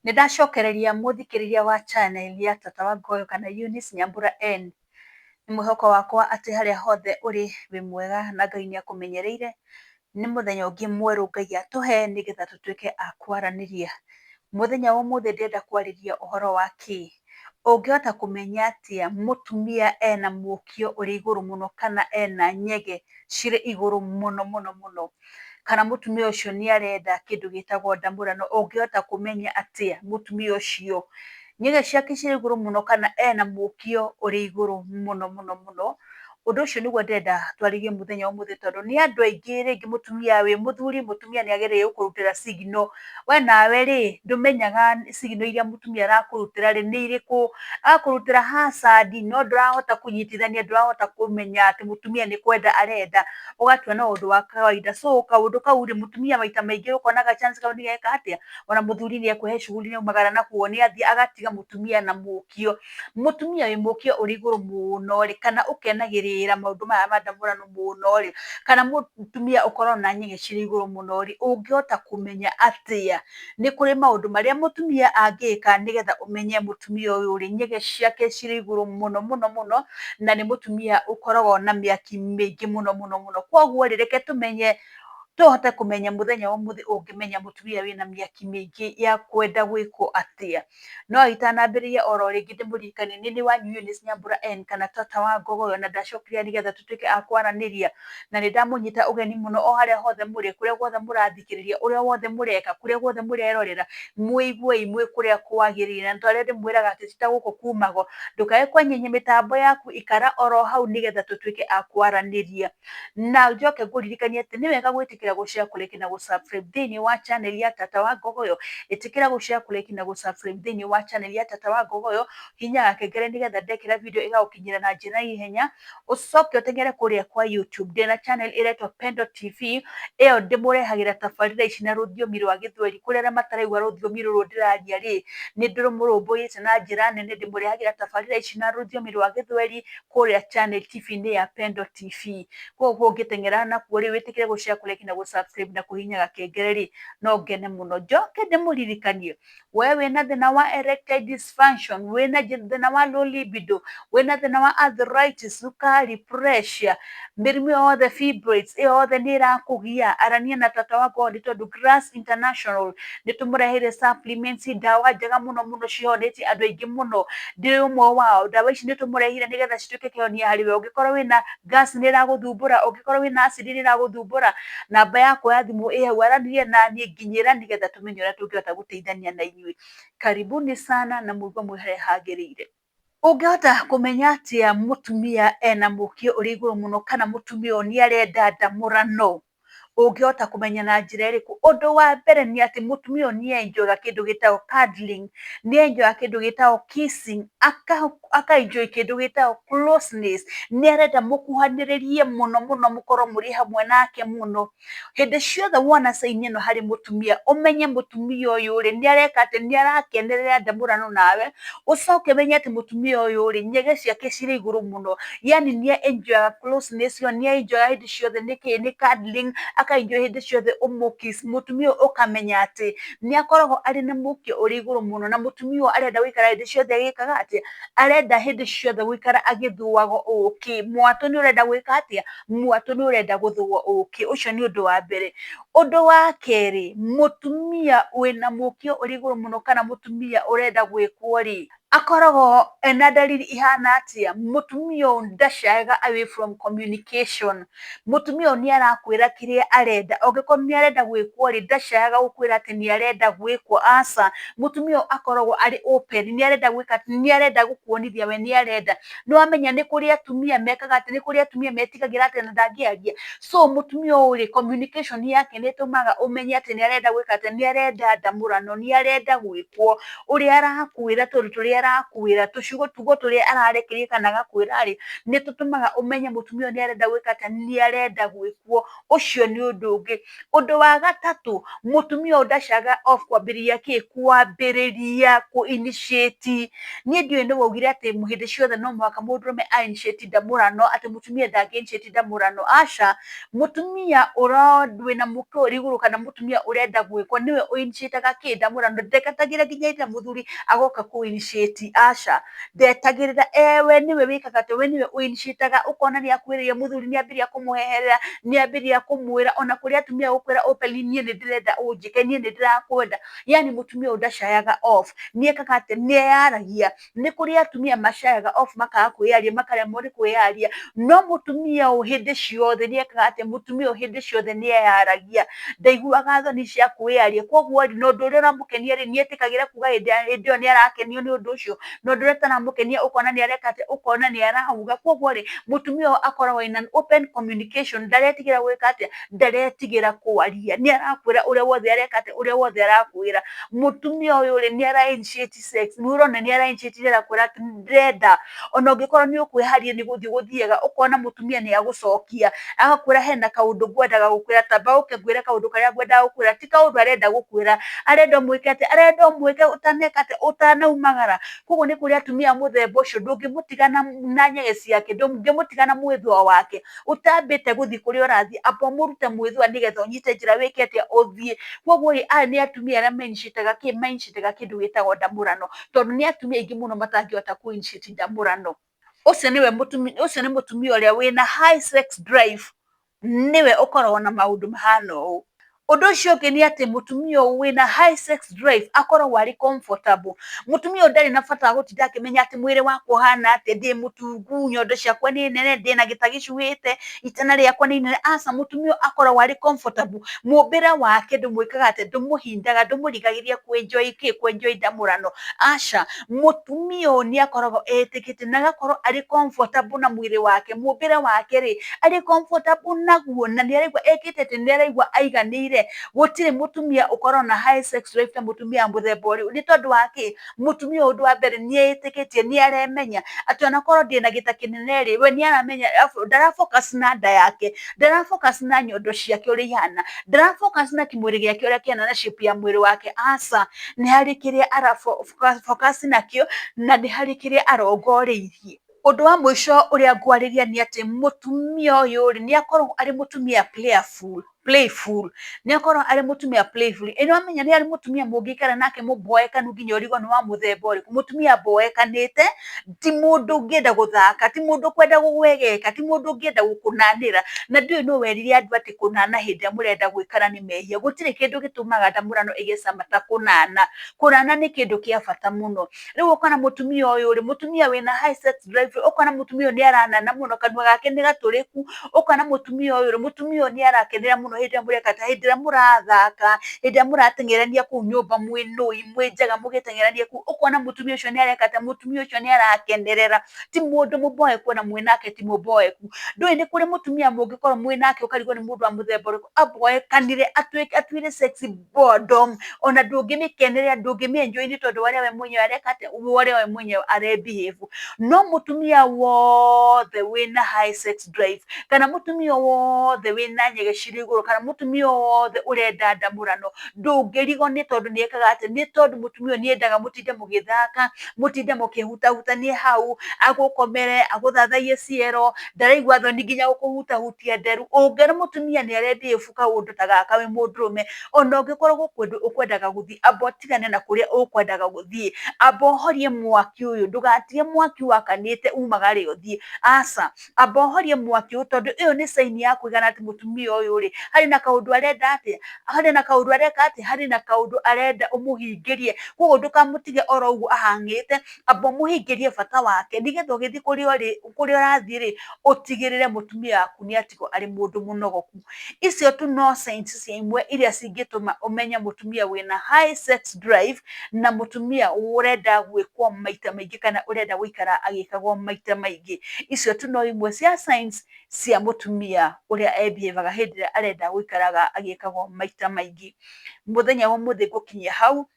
Nĩndacokereria mũthikĩrĩria wa channel ya Tata Wangoyo kana Eunice Nyambura N. Nĩ mwĩhoko wakwa atĩ harĩa hothe ũrĩ wĩ mwega na Ngai nĩakũmenyereire. Nĩ mũthenya ũngĩ mwerũ Ngai atũhe nĩgetha tũtuĩke a kwaranĩria. Mũthenya wa ũmũthĩ ndĩrenda kwarĩria ũhoro wa kĩ. Ũngĩhota kũmenya atĩa mũtumia ena mũkio ũrĩ igũrũ mũno kana ena nyege cirĩ igũrũ mũno mũno mũno, kana mũtumia ũcio nĩ arenda kĩndũ gĩtagwo ndamũrano, ũngĩhota kũmenya atĩa mũtumia ũcio nyege ciake cirĩ igũrũ mũno kana ena mũkio ũrĩ igũrũ mũno mũno mũno. Ũndũ ũcio nĩguo ndĩrenda twarĩrie mũthenya wa ũmũthĩ, tondũ nĩ andũ aingĩ rĩngĩ mũtumia wĩ mũthuri, mũtumia nĩ agĩrĩire gũkũrutĩra signal, we nawe rĩ ndũmenyaga signal iria mũtumia arakũrutĩra rĩ nĩ irĩkũ. Akũrutĩra hazard no ndũrahota kũnyitithania, ndũrahota kũmenya atĩ mũtumia nĩ kwenda arenda, ũgatua no ũndũ wa kawaida. So kaũndũ kau rĩ mũtumia maita maingĩ ũkonaga chance kau nĩgeka atĩa, ona mũthuri nĩ ekũhe shughuli nĩaumagara nakuo nĩ athiĩ agatiga mũtumia na mũkio. Mũtumia wĩ mũkio ũrĩ igũrũ mũno rĩ, kana ũkenagĩrĩra maũndũ maya ma ndamũrano mũno rĩ, kana mũtumia ũkorwo na nyege cirĩ igũrũ mũno rĩ, ũngĩhota kũmenya atĩa. Nĩ kũrĩ maũndũ marĩa mũtumia angĩka nĩgetha ũmenye mũtumia ũyũ rĩ nyege ciake cirĩ igũrũ mũno mũno mũno, na nĩ mũtumia ũkoragwo na mĩaki mĩingĩ mũno mũno mũno. Koguo rĩ reke tũmenye, tũhote kũmenya mũthenya wa ũmũthĩ ũngĩmenya mũtumia wĩna mĩaki mĩingĩ ya kwenda gwĩkwo atĩa. No itanambĩrĩria oro rĩngĩ ndĩmũririkanie nĩ niĩ wanyu Eunice Nyambura N kana Tata Wangogoyo, na ndacokirie nĩgetha tũtuĩke a kwaranĩria, na nĩ ndamũnyita ũgeni mũno o harĩa hothe mũrĩ, kũrĩa guothe mũrathikĩrĩria, ũrĩa wothe mũreka, kũrĩa guothe mũrerorera, mũigue mwĩ kũrĩa kwagĩrĩire. Na twarĩa ndĩmwĩraga atĩ ti ta gũkũ kumago, ndũkae kwenyenyia mĩtambo yaku, ikara oro hau nĩgetha tũtuĩke a kwaranĩria. Na njoke ngũririkanie atĩ nĩ wega gwĩtĩkĩra gũ-share, kũrĩki na gũ-subscribe thĩinĩ wa channel ya Tata Wangogoyo. Ĩtĩkĩra gũ-share, kũrĩki na gũ-subscribe thĩinĩ wa channel ya Tata Wangogoyo, hihinya gakengere nĩgetha ndekĩra video ĩgagũkinyĩra na njĩra ihenya. Ũcoke ũteng'ere kũrĩa kwa YouTube, ndĩna channel ĩretwo Pendo TV, ĩyo ndĩmũrehagĩra tabarĩra ici na rũthiomi rwa Gĩthweri. Kũrĩ arĩa mataraigua rũthiomi rũrũ ndĩraria rĩ, nĩ ndĩrũmũrũmbũyĩte na njĩra nene, ndĩmũrehagĩra tabarĩra ici na rũthiomi rwa Gĩthweri kũrĩa channel TV-inĩ ya Pendo TV. Koguo ũngĩteng'era nakuo rĩ wĩtĩkĩre gũ-share, kũrĩki na gũ-subscribe na kũhihinya gakengere rĩ, no ngene mũno. Njoke ndĩmũririkanie, we wĩna thĩna wa erectile dysfunction, wĩna thĩna wa low libido, wĩna thĩna wa arthritis, cukari, pressure, mĩrimũ yothe, fibroids, ĩyo yothe nĩ ĩrakũgia, arania na Tata Wangoyo, nĩ tondũ Grass International nĩ tũmũreheire supplements, ndawa njega mũno mũno cihonetie andũ aingĩ mũno. Ndĩ ũmwe wao. Ndawa ici nĩ tũmũreheire nĩgetha cituĩke kĩhonia harĩ we. Ũngĩkorwo wĩna gas nĩ ĩragũthumbũra, ũngĩkorwo wĩna acid nĩ ĩragũthumbũra, namba yakwa ya thimũ ĩ hau, aranĩria naniĩ, nginyĩra nĩgetha tũmenye ũrĩa tũngĩhota gũteithania na inyuĩ. Karibuni sana na mũigue mwĩ harĩa hagĩrĩire. Ũngĩhota kũmenya atĩa mũtumia ena mũkio ũrĩ igũrũ mũno kana mũtumia ũyũ nĩ arenda ndamũrano, ũngĩhota kũmenya na njĩra ĩrĩkũ? Ũndũ wa mbere nĩ atĩ mũtumia ũyũ nĩ enjoyaga kĩndũ gĩtagwo cuddling, nĩ enjoyaga kĩndũ gĩtagwo kissing, aka-enjoy kĩndũ gĩtagwo closeness, nĩ arenda mũkuhanĩrĩrie mũno mũno, mũkorwo mũrĩ hamwe nake mũno. Hĩndĩ ciothe wona sign ĩno harĩ mũtumia, ũmenye mũtumia ũyũ rĩ nĩ areka atĩ, nĩ arakenerera ndamũrano nawe. Ũcoke ũmenye atĩ mũtumia ũyũ rĩ nyege ciake cirĩ igũrũ mũno, yani nĩ enjoyaga closeness ĩyo, nĩ enjoyaga hĩndĩ ciothe nĩ cuddling, aka-enjoy hĩndĩ ciothe ũmũ-kiss. Mũtumia ũyũ ũkamenya atĩ nĩ akoragwo arĩ na mũkio ũrĩ igũrũ mũno, na mũtumia ũyũ arenda gũikara hĩndĩ ciothe agĩkaga atĩa, arenda hĩndĩ ciothe gũikara agĩthũagwo ũkĩ. Mwatũ nĩ ũrenda gwĩka atĩa, mwatũ nĩ ũrenda gũthũo ũkĩ. Ũcio nĩ ũndũ wa mbere. Ũndũ wa kerĩ, mũtumia wĩna mũkio ũrĩ igũrũ mũno kana mũtumia ũrenda gwĩkwo rĩ, akoragwo ena ndariri ihana atĩa. Mũtumia ũyũ ndacegaga away from communication. Mũtumia ũyũ nĩ arakwĩra kĩrĩa arenda, angĩkorwo nĩ arenda gwĩkwo rĩ ndacegaga gũkwĩra atĩ nĩ arenda gwĩkwo, aca. Mũtumia ũyũ akoragwo arĩ open, nĩ arenda gwĩka atĩ, nĩ arenda gũkuonithia we nĩ arenda. Nĩ wamenya nĩ kũrĩ atumia mekaga atĩ, nĩ kũrĩ atumia metigagĩra atĩ na ndangĩaria. So mũtumia ũyũ rĩ communication yake nĩ ĩtũmaga ũmenye atĩ nĩ arenda gwĩka atĩ, nĩ arenda ndamũrano, nĩ arenda gwĩkwo. Ũrĩa arakwĩra tondũ tũrĩa turia arakwira tuciugo tugo turia ararekeria kana gakwira ri ni tutumaga umenye mutumia ni arenda gwika atia ni arenda gwikwo ucio ni undu ungi. Undu wa gatatu mutumia ndacaga off kwambiriria kwambiriria ku initiate. Nie ndiwe ni waugire ati hindi ciothe no mwaka mundurume a initiate ndamurano ati mutumia ndangi initiate ndamurano. Aca, mutumia wina muke uri iguru kana mutumia urenda gwikwo niwe uinitiataga ndamurano. Ndeketagire nginya ira muthuri agoka ku initiate. Aca, ndetagirira we niwe wikaga ati we niwe uinitiataga ukona ni akwiririe muthuri ni ambiria kumuheherera ni ambiria kumwira ona kuri atumia gukwira openly nie ni ndirenda unjike nie ni ndirakwenda. Yani mutumia ndacayaga off ni ekaga ati ni yaragia. Ni kuri atumia macayaga off makaga kwiyaria makaremwo ni kwiyaria, no mutumia hindi ciothe ni ekaga ati mutumia hindi ciothe ni yaragia. Ndaiguaga thoni cia kwiyaria, koguo ri no ndu ria uramukenia ri ni etikagira kuga hindi iyo ni arakenio ni undu ucio, no ndu ria taramukenia ukona ni areka ati ukona ni arauga. Koguo ri mutumia akoragwo in an open communication, ndaretigira gwika atia ndaretigira kwaria, ni arakwira uria wothe areka atia uria wothe arakwira. Mutumia uyu ri ni ara initiate sex, ni urona ni ara initiate arakwira ati ndenda. Ona ungikorwo ni ukwiharia ni guthii guthiega ukona mutumia ni agucokia agakwira hena kaundu ngwendaga gukwira, tamba uke ngwire kaundu karia ngwendaga gukwira. Ti kaundu arenda gukwira, arenda mwike atia, arenda mwike utaneka atia utanaumagara. Koguo ni kuri atumia muthemba ucio ndungimutiga na nyege ciake, ndungimutiga na mwithwa wake, utambite guthii kuria urathii amba murute mwithwa nigetha unyite njira wike atia uthii. Koguo ri aya ni atumia aria mainitiataga kindu gitagwo ndamurano, tondu ni atumia aingi muno matangihota ku initiate ndamurano. Ucio ni mutumia uria wina high sex drive, niwe ukoragwo na maundu mahana uu. Undu ucio ungi ni ati mutumia wina high sex drive akoragwo ari comfortable. Mutumia ndari na bata gutinda akimenya ati mwiri wakwa uhana ati, ndi mutungu, nyondo ciakwa ni nene, ndina gita gicuite, itana riakwa ni nene. Aca, mutumia akoragwo ari comfortable. Mumbire wake ndumwikaga ati ndumuhindaga ndumurigagiria kwenjoy ndamurano. Aca, mutumia ni akoragwo etikite na agakorwo ari comfortable na mwiri wake. Mumbire wake ri ari comfortable naguo na ni araigua ekite ati ni araigua aiganire. Gutire mutumia ukorwo na high sex drive ta mutumia muthemba uyu. Ni tondu waki mutumia undu wa mbere ni etikitie, ni aremenya ati ona korwo ndina gita kinene ri we ni aramenya ndara focus na nda yake, ndara focus na nyondo ciake uria ihana, ndara focus na kimwiri giake uria kiana na shape ya mwiri wake. Aca, ni hari kiria ara focus nakio na ni hari kiria arongoriirie. Undu wa mwisho uria ngwariria ni ati mutumia uyu ni akorwo ari mutumia playful, ni akorwo ari mutumia playful. Ino amenya ni ari mutumia mungikara nake muboekanu nginya urigwo ni wa muthemba uriku. Mutumia boekanite, ti mundu ungienda guthaka, ti mundu kwenda gugwegeka, ti mundu ungienda gukunanira. Na ndiu no werire andu ati kunana hindi murenda gwikara ni mehia. Gutire kindu gitumaga ndamurano igicama ta kunana. Kunana ni kindu kia bata muno. Riu ukona mutumia uyu ri mutumia wina high sex drive, ukona mutumia ni aranana muno, kanua gake ni gaturiku. Ukona mutumia uyu ri mutumia ni arakenera muno hindi mureka ta hindi murathaka, hindi muratengerania ku nyumba mwinui mwenjaga mugitengerania ku. Ukona mutumia ucio ni areka ta mutumia ucio ni arakenerera, ti mundu muboe kuona mwinake ti muboeku. Ndui ni kuri mutumia mungikorwo mwinake ukarigwo ni mundu wa muthemba uriku aboekanire atuire sexy boredom, ona ndungimikenerera ndungimienjoy ni tondu waria we mwenyewe areka ati waria we mwenyewe behave. No mutumia wothe wina high sex drive kana mutumia wothe wina nyege ciri iguru kana mutumia wothe urenda ndamurano ndungirigwo ni tondu ni ekaga ati, ni tondu mutumia ni endaga mutinde mugithaka, mutinde mukihutahutania hau, agukomere aguthathaie ciero, ndaraigua thoni nginya gukuhutahutia nderu. Ungiona mutumia ni arenda kaundu ta gaka wi mundurume, ona ungikorwo gukwendu ukwendaga guthii amba utigane na kuria ukwendaga guthii, amba uhorie mwaki uyu, ndugatige mwaki wakanite umagare uthii. Aca, amba uhorie mwaki uyu tondu iyo ni sign ya kuigana ati mutumia uyu ri hari na kaundu arenda ati, hari na kaundu areka ati, hari na kaundu arenda umuhingirie. Koguo ndukamutige oro uguo ahangite, amba umuhingirie bata wake nigetha ugithii kuria urathii ri utigirire mutumia waku ni atigwo ari mundu munogoku. Icio tu no signs cia imwe iria cingituma umenye mutumia wina high sex drive na mutumia urenda gwikwo maita maingi kana urenda guikara agikagwo maita maingi. Icio tu no imwe cia signs cia mutumia uria behaviaga hindi iria arenda guikaraga agikagwo maita maingi. Muthenya wa umuthi ngukinyia hau,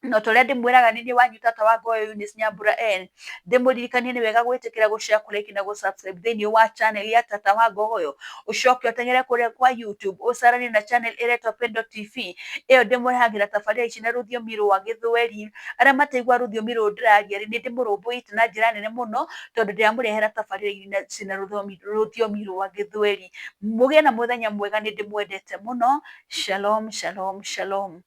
no toria ndimwiraga ni wanyu tata wa Ngoyo Eunice Nyambura N ndimuririkanie ni wega gwitikira gushare kulike na gusubscribe thini wa channel ya tata wa Ngoyo ucoke utengere kuria kwa YouTube ucaranie na channel iretwo Pendo TV iyo ndimurehagira tabarira ici na ruthiomi rwa Githweri aria mataigua ruthiomi ru ndiraria ni ndimurumbuite na njira nene muno tondu ndiramurehera tabarira cina ruthiomi rwa Githweri mugie na muthenya mwega ni ndimwendete muno shalom shalom shalom